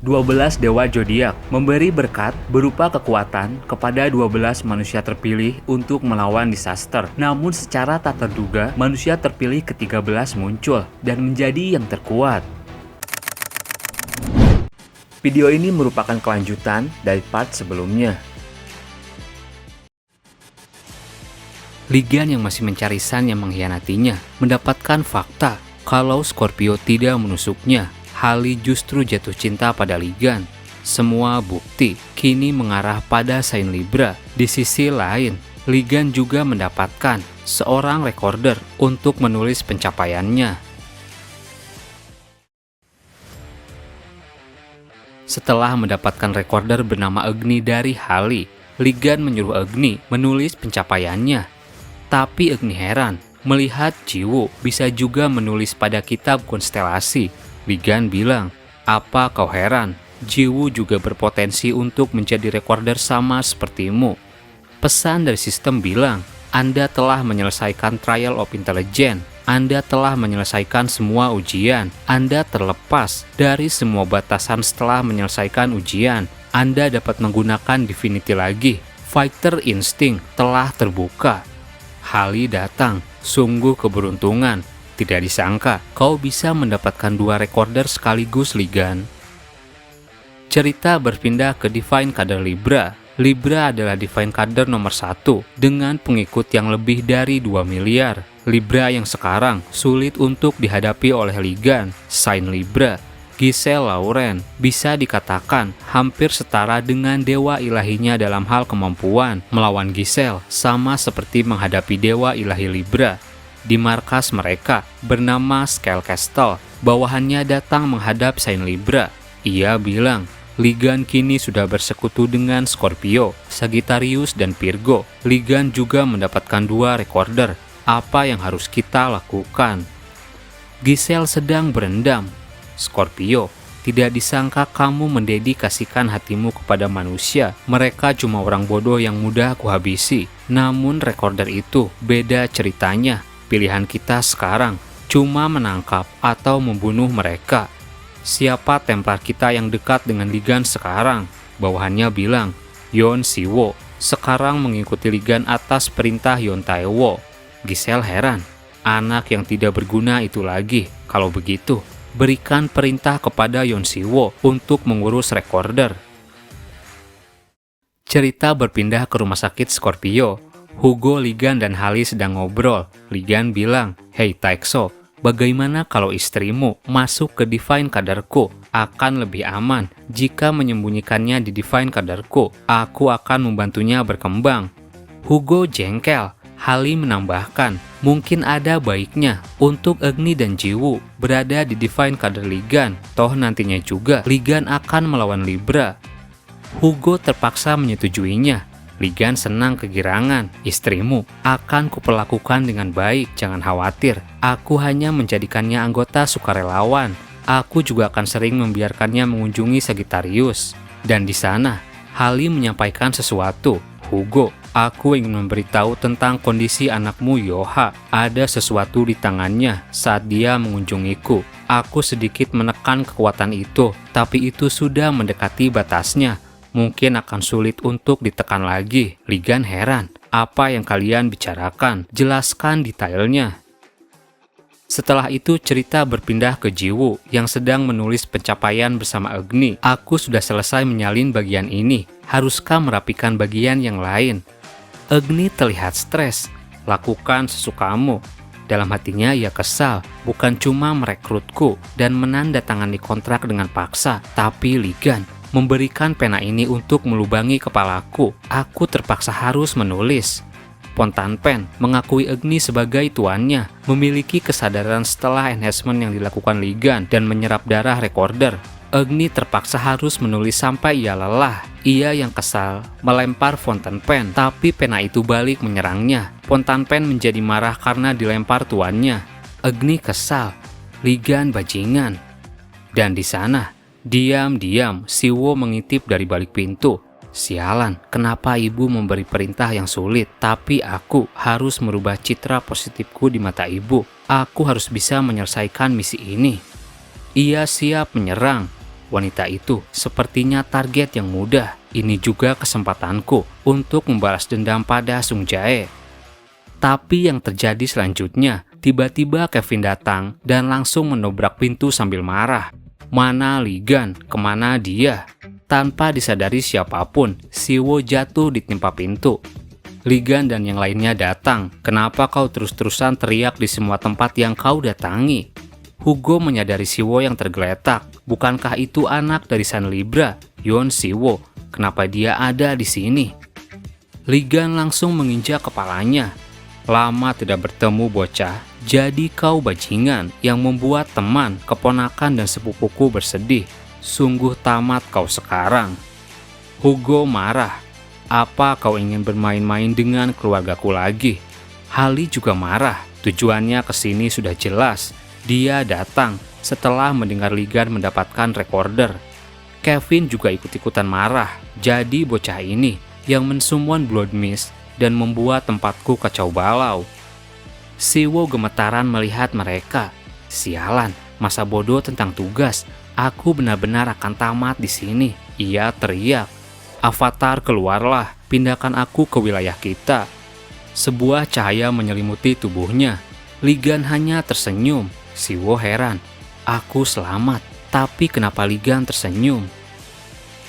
12 dewa zodiak memberi berkat berupa kekuatan kepada 12 manusia terpilih untuk melawan disaster. Namun secara tak terduga, manusia terpilih ke-13 muncul dan menjadi yang terkuat. Video ini merupakan kelanjutan dari part sebelumnya. Ligan yang masih mencari Sun yang mengkhianatinya mendapatkan fakta kalau Scorpio tidak menusuknya. Halley justru jatuh cinta pada Ligan. Semua bukti kini mengarah pada sign Libra. Di sisi lain, Ligan juga mendapatkan seorang recorder untuk menulis pencapaiannya. Setelah mendapatkan recorder bernama Agni dari Halley, Ligan menyuruh Agni menulis pencapaiannya. Tapi Agni heran melihat Jiwoo bisa juga menulis pada kitab konstelasi. Ligan bilang, "Apa kau heran? Jiwoo juga berpotensi untuk menjadi recorder sama sepertimu." Pesan dari sistem bilang, "Anda telah menyelesaikan Trial of Intelligence. Anda telah menyelesaikan semua ujian. Anda terlepas dari semua batasan setelah menyelesaikan ujian. Anda dapat menggunakan Divinity lagi. Fighter Instinct telah terbuka." Halley datang, sungguh keberuntungan. Tidak disangka kau bisa mendapatkan 2 recorder sekaligus, Ligan. Cerita berpindah ke Divine Kader Libra. Libra adalah Divine Kader nomor 1 dengan pengikut yang lebih dari 2 miliar. Libra yang sekarang sulit untuk dihadapi oleh Ligan. Sign Libra, Giselle Lauren bisa dikatakan hampir setara dengan dewa ilahinya dalam hal kemampuan. Melawan Giselle sama seperti menghadapi dewa ilahi Libra. Di markas mereka bernama Scale Castle, bawahannya datang menghadap sign Libra. Ia bilang, Ligan kini sudah bersekutu dengan Scorpio, Sagittarius, dan Virgo. Ligan juga mendapatkan 2 recorder. Apa yang harus kita lakukan? Giselle sedang berendam. Scorpio, tidak disangka kamu mendedikasikan hatimu kepada manusia. Mereka cuma orang bodoh yang mudah kuhabisi. Namun recorder itu beda ceritanya. Pilihan kita sekarang cuma menangkap atau membunuh mereka. Siapa Templar kita yang dekat dengan Ligan sekarang? Bawahannya bilang, Yeon Siwo sekarang mengikuti Ligan atas perintah Yeon Taewo. Giselle heran, anak yang tidak berguna itu lagi. Kalau begitu, berikan perintah kepada Yeon Siwo untuk mengurus recorder. Cerita berpindah ke rumah sakit Scorpio. Hugo, Ligan, dan Halley sedang ngobrol. Ligan bilang, "Hei Taekso, bagaimana kalau istrimu masuk ke Divine Kadarku? Akan lebih aman jika menyembunyikannya di Divine Kadarku. Aku akan membantunya berkembang." Hugo jengkel. Halley menambahkan, mungkin ada baiknya untuk Agni dan Jiwoo berada di Divine Kadar Ligan. Toh nantinya juga Ligan akan melawan Libra. Hugo terpaksa menyetujuinya. Ligan senang kegirangan. "Istrimu akan kuperlakukan dengan baik, jangan khawatir. Aku hanya menjadikannya anggota sukarelawan. Aku juga akan sering membiarkannya mengunjungi Sagittarius." Dan di sana, Halley menyampaikan sesuatu. "Hugo, aku ingin memberitahu tentang kondisi anakmu Yoha. Ada sesuatu di tangannya saat dia mengunjungiku. Aku sedikit menekan kekuatan itu, tapi itu sudah mendekati batasnya. Mungkin akan sulit untuk ditekan lagi." Ligan heran, "Apa yang kalian bicarakan? Jelaskan detailnya." Setelah itu cerita berpindah ke Jiwoo yang sedang menulis pencapaian bersama Agni. "Aku sudah selesai menyalin bagian ini. Haruskah merapikan bagian yang lain?" Agni terlihat stres. "Lakukan sesukamu." Dalam hatinya ia kesal, bukan cuma merekrutku dan menandatangani kontrak dengan paksa, tapi Ligan memberikan pena ini untuk melubangi kepalaku. Aku terpaksa harus menulis. Pontan Pen mengakui Agni sebagai tuannya, memiliki kesadaran setelah enhancement yang dilakukan Ligan dan menyerap darah recorder. Agni terpaksa harus menulis sampai ia lelah. Ia yang kesal melempar Fountain Pen, tapi pena itu balik menyerangnya. Pontan Pen menjadi marah karena dilempar tuannya. Agni kesal, Ligan bajingan. Dan di sana, diam-diam Siwo mengintip dari balik pintu. "Sialan, kenapa ibu memberi perintah yang sulit? Tapi aku harus merubah citra positifku di mata ibu. Aku harus bisa menyelesaikan misi ini." Ia siap menyerang. wanita itu sepertinya target yang mudah. Ini juga kesempatanku untuk membalas dendam pada Sung Jae. Tapi yang terjadi selanjutnya, tiba-tiba Kevin datang dan langsung menobrak pintu sambil marah. Mana Li Gan? Kemana dia? Tanpa disadari siapapun, Siwo jatuh ditimpa pintu. Li Gan dan yang lainnya datang. Kenapa kau terus-terusan teriak di semua tempat yang kau datangi? Hugo menyadari Siwo yang tergeletak. Bukankah itu anak dari San Libra, Yon Siwo? Kenapa dia ada di sini? Li Gan langsung menginjak kepalanya. Lama tidak bertemu bocah, jadi kau bajingan yang membuat teman, keponakan dan sepupuku bersedih. Sungguh tamat kau sekarang. Hugo marah. Apa kau ingin bermain-main dengan keluargaku lagi? Hali juga marah. Tujuannya ke sini sudah jelas. Dia datang setelah mendengar Li Gan mendapatkan recorder. Kevin juga ikut-ikutan marah. Jadi bocah ini yang mensummon Blood Mist dan membuat tempatku kacau balau. Siwo gemetaran melihat mereka. Sialan, masa bodoh tentang tugas. Aku benar-benar akan tamat di sini. Ia teriak. Avatar keluarlah, pindahkan aku ke wilayah kita. Sebuah cahaya menyelimuti tubuhnya. Li Gan hanya tersenyum. Siwo heran. Aku selamat, tapi kenapa Li Gan tersenyum?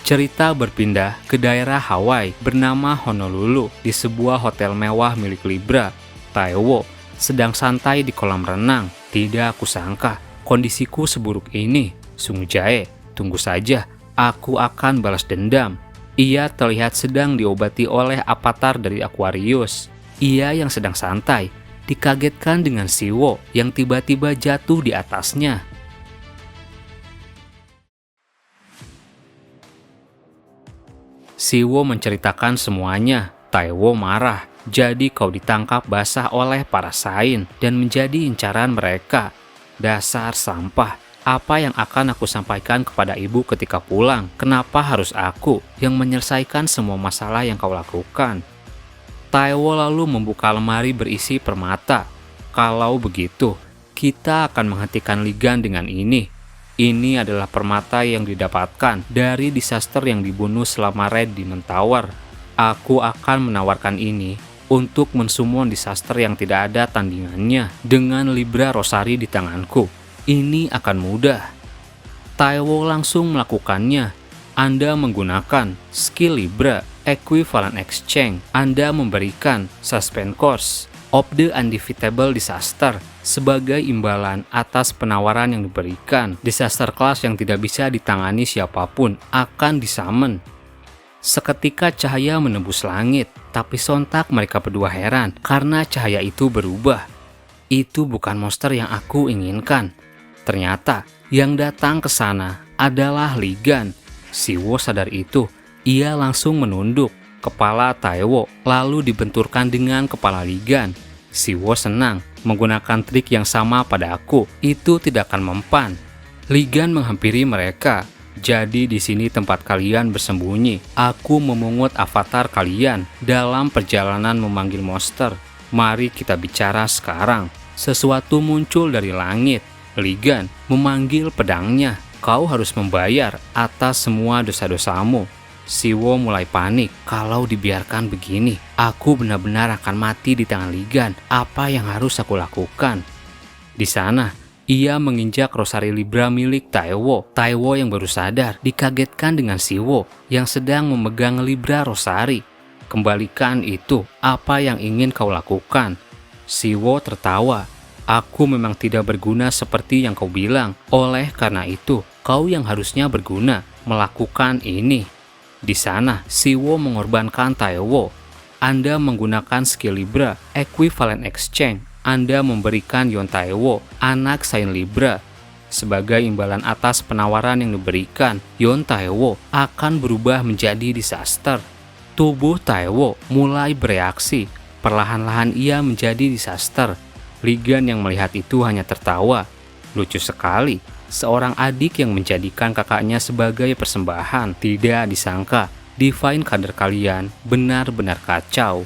Cerita berpindah ke daerah Hawaii bernama Honolulu di sebuah hotel mewah milik Libra. Taewo sedang santai di kolam renang. Tidak aku sangka kondisiku seburuk ini. Sung Jae, tunggu saja, aku akan balas dendam. Ia terlihat sedang diobati oleh avatar dari Aquarius. Ia yang sedang santai dikagetkan dengan Siwo yang tiba-tiba jatuh di atasnya. Siwo menceritakan semuanya. Taewo marah. Jadi kau ditangkap basah oleh para Sain dan menjadi incaran mereka. Dasar sampah. Apa yang akan aku sampaikan kepada ibu ketika pulang? Kenapa harus aku yang menyelesaikan semua masalah yang kau lakukan? Taewo lalu membuka lemari berisi permata. Kalau begitu, kita akan menghentikan Li Gan dengan ini. Ini adalah permata yang didapatkan dari disaster yang dibunuh selama raid di Tower. Aku akan menawarkan ini untuk mensummon disaster yang tidak ada tandingannya dengan Libra Rosari di tanganku. Ini akan mudah. Taewo langsung melakukannya. Anda menggunakan skill Libra Equivalent Exchange. Anda memberikan Suspend Course of the Undefeatable Disaster sebagai imbalan atas penawaran yang diberikan. Disaster class yang tidak bisa ditangani siapapun akan disummon. Seketika cahaya menembus langit, tapi sontak mereka berdua heran karena cahaya itu berubah. Itu bukan monster yang aku inginkan. Ternyata yang datang ke sana adalah Li Gan. Siwo sadar itu. Ia langsung menunduk. Kepala Taewo lalu dibenturkan dengan kepala Li Gan. Siwo senang menggunakan trik yang sama pada aku. Itu tidak akan mempan. Li Gan menghampiri mereka. Jadi di sini tempat kalian bersembunyi. Aku memungut avatar kalian dalam perjalanan memanggil monster. Mari kita bicara sekarang. Sesuatu muncul dari langit. Li Gan memanggil pedangnya. Kau harus membayar atas semua dosa-dosamu. Siwo mulai panik. Kalau dibiarkan begini, aku benar-benar akan mati di tangan Li Gan. Apa yang harus aku lakukan? Di sana, ia menginjak rosari Libra milik Taewo. Taewo yang baru sadar dikagetkan dengan Siwo yang sedang memegang Libra rosari. Kembalikan itu. Apa yang ingin kau lakukan? Siwo tertawa. Aku memang tidak berguna seperti yang kau bilang. Oleh karena itu, kau yang harusnya berguna melakukan ini. Di sana, Siwo mengorbankan Taewo. Anda menggunakan skill Libra Equivalent Exchange. Anda memberikan Yon Taewo, anak Saint Libra. Sebagai imbalan atas penawaran yang diberikan, Yon Taewo akan berubah menjadi disaster. Tubuh Taewo mulai bereaksi. Perlahan-lahan ia menjadi disaster. Li Gan yang melihat itu hanya tertawa. Lucu sekali, seorang adik yang menjadikan kakaknya sebagai persembahan. Tidak disangka, divine kader kalian benar-benar kacau.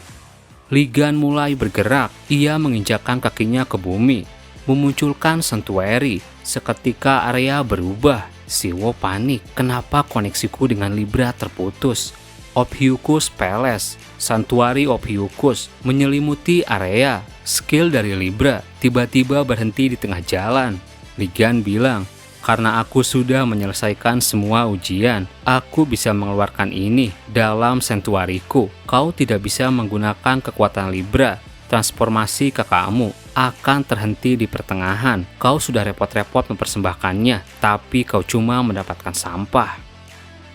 Li Gan mulai bergerak. Ia menginjakkan kakinya ke bumi, memunculkan sanctuary. Seketika area berubah. Siwo panik, kenapa koneksiku dengan Libra terputus? Ophiuchus Peles, Santuari Ophiuchus, menyelimuti area. Skill dari Libra tiba-tiba berhenti di tengah jalan. Ligan bilang, karena aku sudah menyelesaikan semua ujian, aku bisa mengeluarkan ini dalam sentuariku. Kau tidak bisa menggunakan kekuatan Libra. Transformasi kakakmu akan terhenti di pertengahan. Kau sudah repot-repot mempersembahkannya, tapi kau cuma mendapatkan sampah.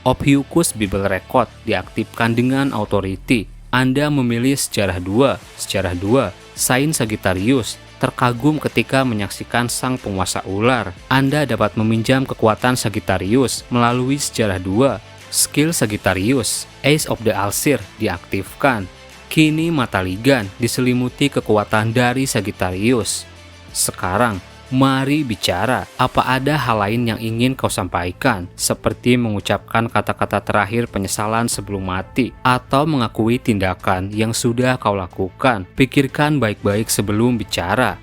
Ophiuchus Bible Record diaktifkan dengan authority. Anda memilih sejarah 2. Sejarah 2, Sign Sagittarius. Terkagum ketika menyaksikan sang penguasa ular. Anda dapat meminjam kekuatan Sagittarius melalui sejarah 2. Skill Sagittarius, Ace of the Alzir diaktifkan. Kini mata Ligan diselimuti kekuatan dari Sagittarius. Sekarang, mari bicara. Apa ada hal lain yang ingin kau sampaikan? Seperti mengucapkan kata-kata terakhir penyesalan sebelum mati, atau mengakui tindakan yang sudah kau lakukan. Pikirkan baik-baik sebelum bicara.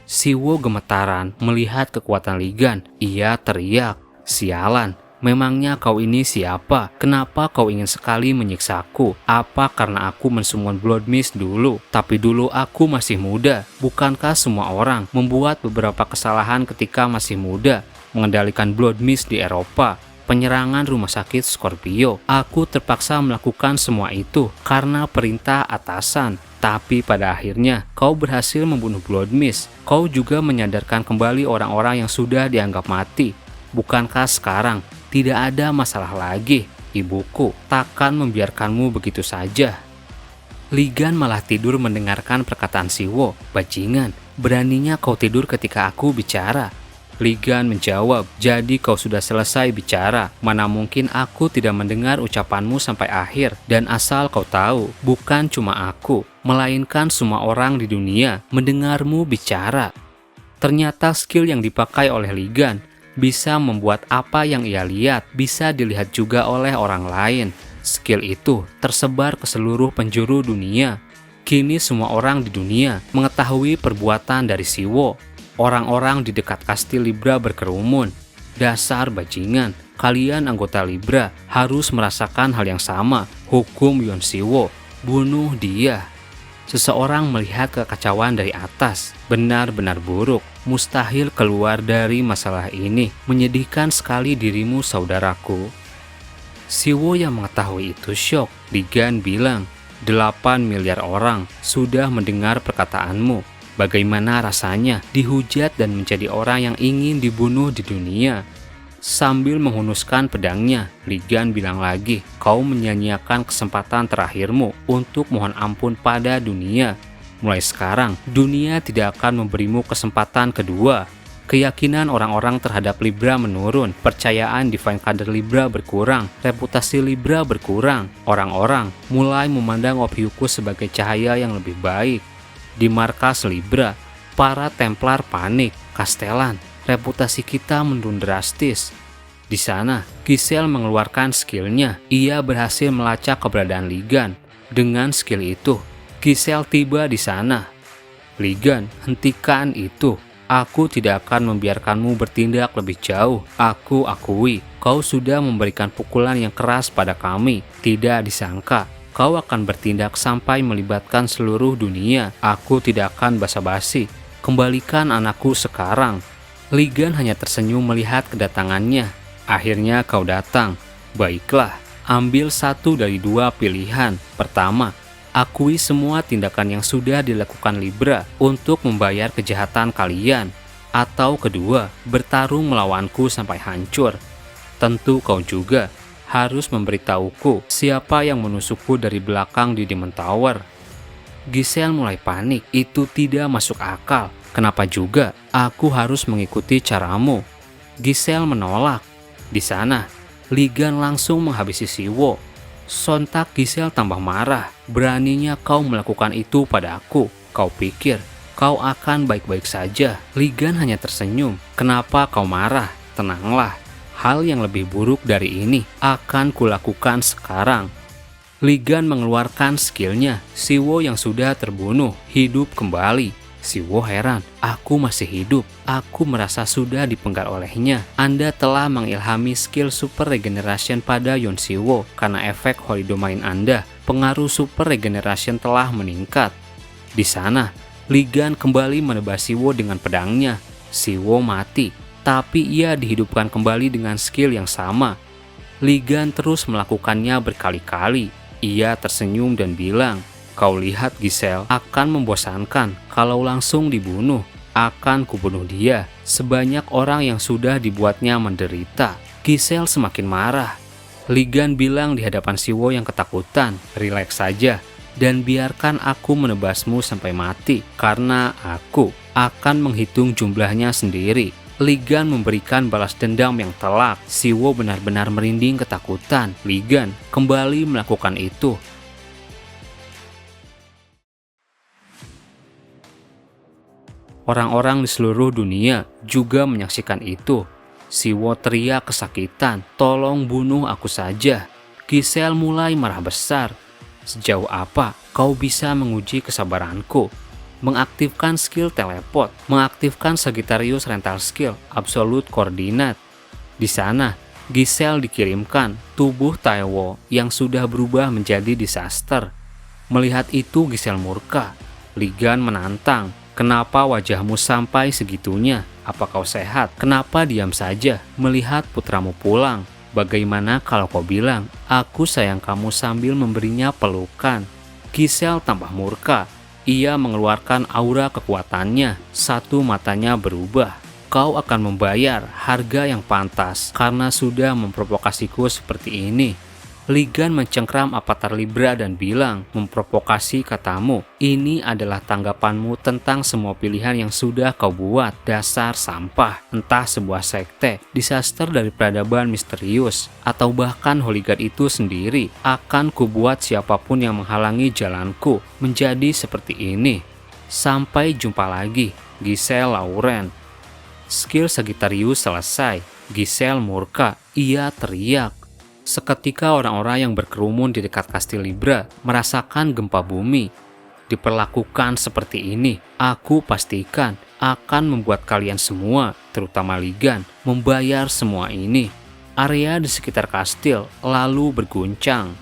Siwo gemetaran melihat kekuatan Ligan. Ia teriak, sialan. Memangnya kau ini siapa? Kenapa kau ingin sekali menyiksaku? Apa karena aku mensummon Blood Mist dulu? Tapi dulu aku masih muda. Bukankah semua orang membuat beberapa kesalahan ketika masih muda? Mengendalikan Blood Mist di Eropa, penyerangan rumah sakit Scorpio. Aku terpaksa melakukan semua itu karena perintah atasan. Tapi pada akhirnya, kau berhasil membunuh Blood Mist. Kau juga menyadarkan kembali orang-orang yang sudah dianggap mati. Bukankah sekarang tidak ada masalah lagi? Ibuku takkan membiarkanmu begitu saja. Ligan malah tidur mendengarkan perkataan Siwo. Bajingan, beraninya kau tidur ketika aku bicara. Ligan menjawab, jadi kau sudah selesai bicara. Mana mungkin aku tidak mendengar ucapanmu sampai akhir. Dan asal kau tahu, bukan cuma aku, melainkan semua orang di dunia mendengarmu bicara. Ternyata skill yang dipakai oleh Ligan bisa membuat apa yang ia lihat bisa dilihat juga oleh orang lain. Skill itu tersebar ke seluruh penjuru dunia. Kini semua orang di dunia mengetahui perbuatan dari Siwo. Orang-orang di dekat kastil Libra berkerumun. Dasar bajingan, kalian anggota Libra harus merasakan hal yang sama. Hukum Yon Siwo, bunuh dia. Seseorang melihat kekacauan dari atas, benar-benar buruk, mustahil keluar dari masalah ini. Menyedihkan sekali dirimu, saudaraku. Siwo yang mengetahui itu syok. Ligan bilang, 8 miliar orang sudah mendengar perkataanmu. Bagaimana rasanya dihujat dan menjadi orang yang ingin dibunuh di dunia? Sambil menghunuskan pedangnya, Ligan bilang lagi, kau menyia-nyiakan kesempatan terakhirmu untuk mohon ampun pada dunia. Mulai sekarang, dunia tidak akan memberimu kesempatan kedua. Keyakinan orang-orang terhadap Libra menurun, percayaan Divine Kader Libra berkurang, reputasi Libra berkurang. Orang-orang mulai memandang Ophiuchus sebagai cahaya yang lebih baik. Di markas Libra, para Templar panik, Castellan, reputasi kita menurun drastis. Di sana, Giselle mengeluarkan skillnya. Ia berhasil melacak keberadaan Ligan. Dengan skill itu, Giselle tiba di sana. Ligan, hentikan itu. Aku tidak akan membiarkanmu bertindak lebih jauh. Aku akui, kau sudah memberikan pukulan yang keras pada kami. Tidak disangka, kau akan bertindak sampai melibatkan seluruh dunia. Aku tidak akan basa-basi. Kembalikan anakku sekarang. Ligan hanya tersenyum melihat kedatangannya. Akhirnya kau datang. Baiklah, ambil satu dari 2 pilihan. Pertama, akui semua tindakan yang sudah dilakukan Libra untuk membayar kejahatan kalian. Atau kedua, bertarung melawanku sampai hancur. Tentu kau juga harus memberitahuku siapa yang menusukku dari belakang di Demon Tower. Giselle mulai panik. Itu tidak masuk akal. Kenapa juga aku harus mengikuti caramu? Giselle menolak. Di sana, Ligan langsung menghabisi Siwo. Sontak Giselle tambah marah. Beraninya kau melakukan itu pada aku. Kau pikir kau akan baik-baik saja? Ligan hanya tersenyum. Kenapa kau marah? Tenanglah. Hal yang lebih buruk dari ini akan kulakukan sekarang. Ligan mengeluarkan skillnya. Siwo yang sudah terbunuh hidup kembali. Siwo heran, aku masih hidup. Aku merasa sudah dipenggal olehnya. Anda telah mengilhami skill super regeneration pada Yon Siwo. Karena efek Holy Domain Anda, pengaruh super regeneration telah meningkat. Di sana, Li Gan kembali menebas Siwo dengan pedangnya. Siwo mati, tapi ia dihidupkan kembali dengan skill yang sama. Li Gan terus melakukannya berkali-kali. Ia tersenyum dan bilang, "Kau lihat Giselle, akan membosankan kalau langsung dibunuh. Akan kubunuh dia, sebanyak orang yang sudah dibuatnya menderita." Giselle semakin marah. Li Gan bilang di hadapan Siwo yang ketakutan, "Rileks saja, dan biarkan aku menebasmu sampai mati, karena aku akan menghitung jumlahnya sendiri." Li Gan memberikan balas dendam yang telak. Siwo benar-benar merinding ketakutan. Li Gan kembali melakukan itu. Orang-orang di seluruh dunia juga menyaksikan itu. Siwo teriak kesakitan, "Tolong bunuh aku saja." Giselle mulai marah besar. "Sejauh apa kau bisa menguji kesabaranku?" Mengaktifkan skill teleport, mengaktifkan Sagittarius Rental Skill, Absolute Coordinate. Di sana, Giselle dikirimkan tubuh Taiwo yang sudah berubah menjadi disaster. Melihat itu Giselle murka. Li Gan menantang, "Kenapa wajahmu sampai segitunya? Apa kau sehat? Kenapa diam saja melihat putramu pulang? Bagaimana kalau kau bilang, aku sayang kamu sambil memberinya pelukan?" Giselle tambah murka. Ia mengeluarkan aura kekuatannya. Satu matanya berubah. "Kau akan membayar harga yang pantas karena sudah memprovokasiku seperti ini." Li Gan mencengkram Avatar Libra dan bilang, "Memprovokasi katamu, ini adalah tanggapanmu tentang semua pilihan yang sudah kau buat. Dasar sampah, entah sebuah sekte, disaster dari peradaban misterius, atau bahkan Holy God itu sendiri. Akan kubuat siapapun yang menghalangi jalanku menjadi seperti ini." Sampai jumpa lagi, Giselle Lauren. Skill Sagittarius selesai. Giselle murka. Ia teriak. Seketika orang-orang yang berkerumun di dekat kastil Libra merasakan gempa bumi. "Diperlakukan seperti ini, aku pastikan akan membuat kalian semua, terutama Li Gan, membayar semua ini." Area di sekitar kastil lalu berguncang.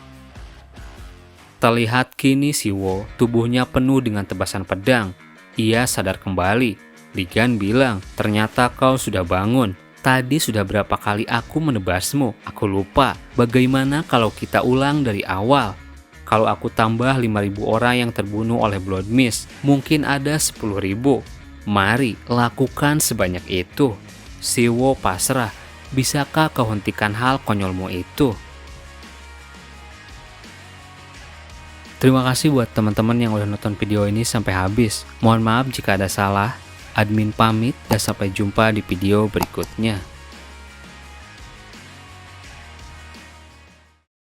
Terlihat kini Siwo tubuhnya penuh dengan tebasan pedang. Ia sadar kembali. Li Gan bilang, "Ternyata kau sudah bangun. Tadi sudah berapa kali aku menebasmu, aku lupa. Bagaimana kalau kita ulang dari awal? Kalau aku tambah 5.000 orang yang terbunuh oleh Blood Mist, mungkin ada 10.000. Mari, lakukan sebanyak itu." Siwo pasrah. "Bisakah kau hentikan hal konyolmu itu?" Terima kasih buat teman-teman yang udah nonton video ini sampai habis. Mohon maaf jika ada salah. Admin pamit dan sampai jumpa di video berikutnya.